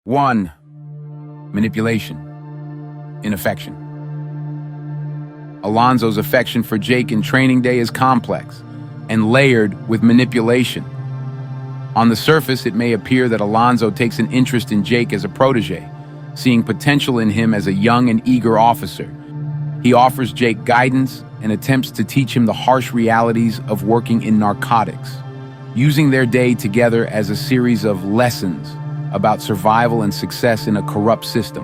1. Manipulation. Inaffection. Alonzo's affection for Jake in Training Day is complex and layered with manipulation. On the surface, it may appear that Alonzo takes an interest in Jake as a protege, seeing potential in him as a young and eager officer. He offers Jake guidance and attempts to teach him the harsh realities of working in narcotics, using their day together as a series of lessons about survival and success in a corrupt system.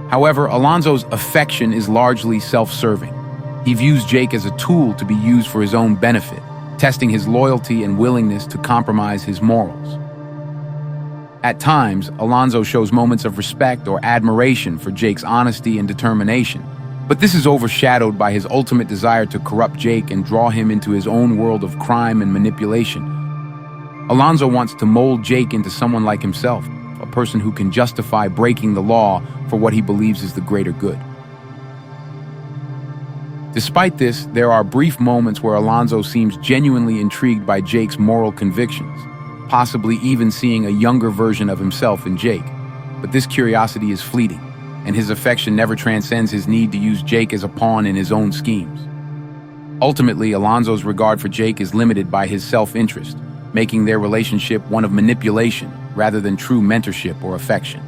However, Alonzo's affection is largely self-serving. He views Jake as a tool to be used for his own benefit, testing his loyalty and willingness to compromise his morals. At times, Alonzo shows moments of respect or admiration for Jake's honesty and determination, but this is overshadowed by his ultimate desire to corrupt Jake and draw him into his own world of crime and manipulation. Alonzo wants to mold Jake into someone like himself, a person who can justify breaking the law for what he believes is the greater good. Despite this, there are brief moments where Alonzo seems genuinely intrigued by Jake's moral convictions, possibly even seeing a younger version of himself in Jake. But this curiosity is fleeting, and his affection never transcends his need to use Jake as a pawn in his own schemes. Ultimately, Alonzo's regard for Jake is limited by his self-interest, making their relationship one of manipulation rather than true mentorship or affection.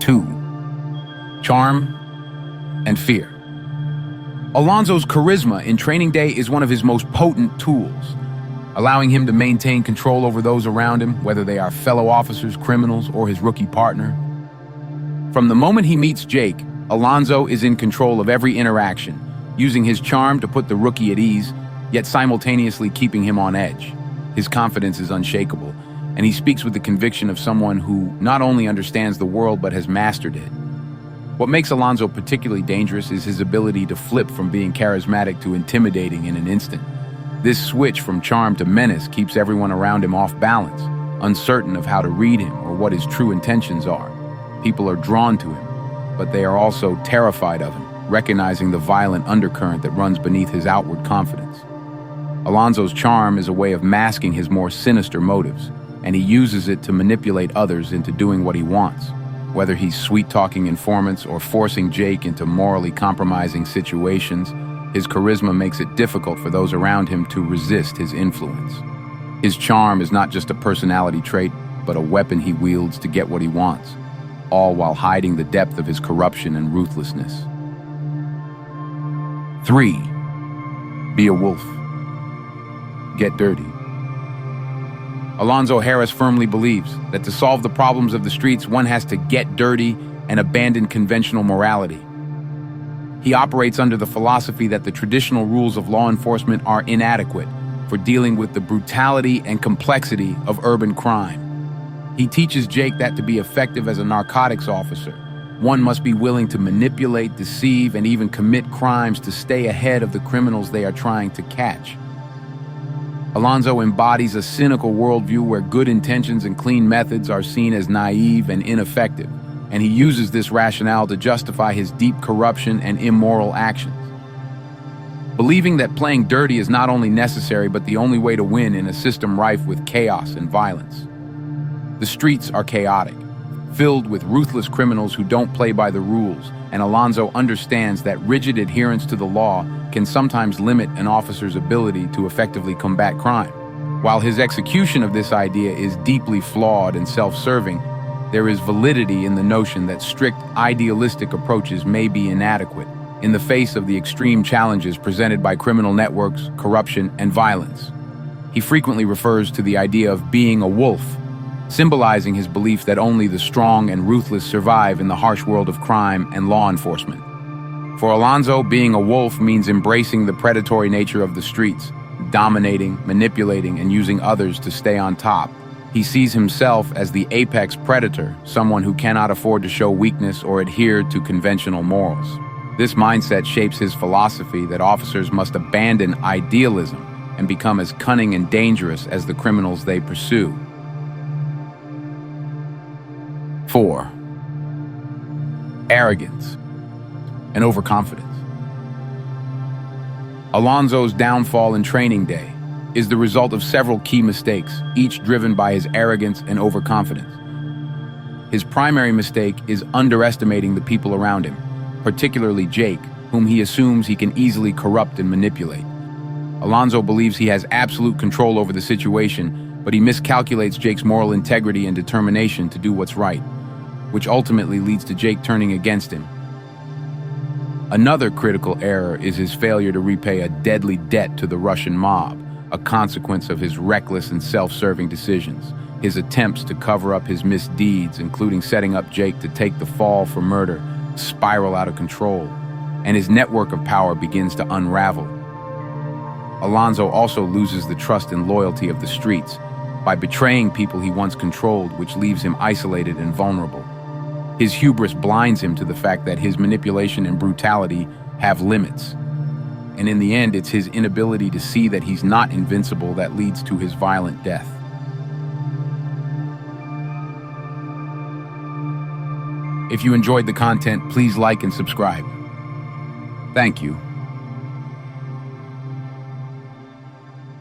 2. Charm and fear. Alonzo's charisma in Training Day is one of his most potent tools, allowing him to maintain control over those around him, whether they are fellow officers, criminals, or his rookie partner. From the moment he meets Jake, Alonzo is in control of every interaction, using his charm to put the rookie at ease, yet simultaneously keeping him on edge. His confidence is unshakable, and he speaks with the conviction of someone who not only understands the world but has mastered it. What makes Alonzo particularly dangerous is his ability to flip from being charismatic to intimidating in an instant. This switch from charm to menace keeps everyone around him off balance, uncertain of how to read him or what his true intentions are. People are drawn to him, but they are also terrified of him, recognizing the violent undercurrent that runs beneath his outward confidence. Alonzo's charm is a way of masking his more sinister motives, and he uses it to manipulate others into doing what he wants. Whether he's sweet-talking informants or forcing Jake into morally compromising situations, his charisma makes it difficult for those around him to resist his influence. His charm is not just a personality trait, but a weapon he wields to get what he wants, all while hiding the depth of his corruption and ruthlessness. 3. Be a wolf. Get dirty. Alonzo Harris firmly believes that to solve the problems of the streets, one has to get dirty and abandon conventional morality. He operates under the philosophy that the traditional rules of law enforcement are inadequate for dealing with the brutality and complexity of urban crime. He teaches Jake that to be effective as a narcotics officer, one must be willing to manipulate, deceive, and even commit crimes to stay ahead of the criminals they are trying to catch. Alonzo embodies a cynical worldview where good intentions and clean methods are seen as naive and ineffective, and he uses this rationale to justify his deep corruption and immoral actions. Believing that playing dirty is not only necessary but the only way to win in a system rife with chaos and violence. The streets are chaotic, filled with ruthless criminals who don't play by the rules, and Alonzo understands that rigid adherence to the law can sometimes limit an officer's ability to effectively combat crime. While his execution of this idea is deeply flawed and self-serving, there is validity in the notion that strict, idealistic approaches may be inadequate in the face of the extreme challenges presented by criminal networks, corruption, and violence. He frequently refers to the idea of being a wolf, symbolizing his belief that only the strong and ruthless survive in the harsh world of crime and law enforcement. For Alonzo, being a wolf means embracing the predatory nature of the streets, dominating, manipulating, and using others to stay on top. He sees himself as the apex predator, someone who cannot afford to show weakness or adhere to conventional morals. This mindset shapes his philosophy that officers must abandon idealism and become as cunning and dangerous as the criminals they pursue. 4. Arrogance and overconfidence. Alonzo's downfall in Training Day is the result of several key mistakes, each driven by his arrogance and overconfidence. His primary mistake is underestimating the people around him, particularly Jake, whom he assumes he can easily corrupt and manipulate. Alonzo believes he has absolute control over the situation, but he miscalculates Jake's moral integrity and determination to do what's right, which ultimately leads to Jake turning against him. Another critical error is his failure to repay a deadly debt to the Russian mob, a consequence of his reckless and self-serving decisions. His attempts to cover up his misdeeds, including setting up Jake to take the fall for murder, spiral out of control, and his network of power begins to unravel. Alonzo also loses the trust and loyalty of the streets by betraying people he once controlled, which leaves him isolated and vulnerable. His hubris blinds him to the fact that his manipulation and brutality have limits. And in the end, it's his inability to see that he's not invincible that leads to his violent death. If you enjoyed the content, please like and subscribe. Thank you.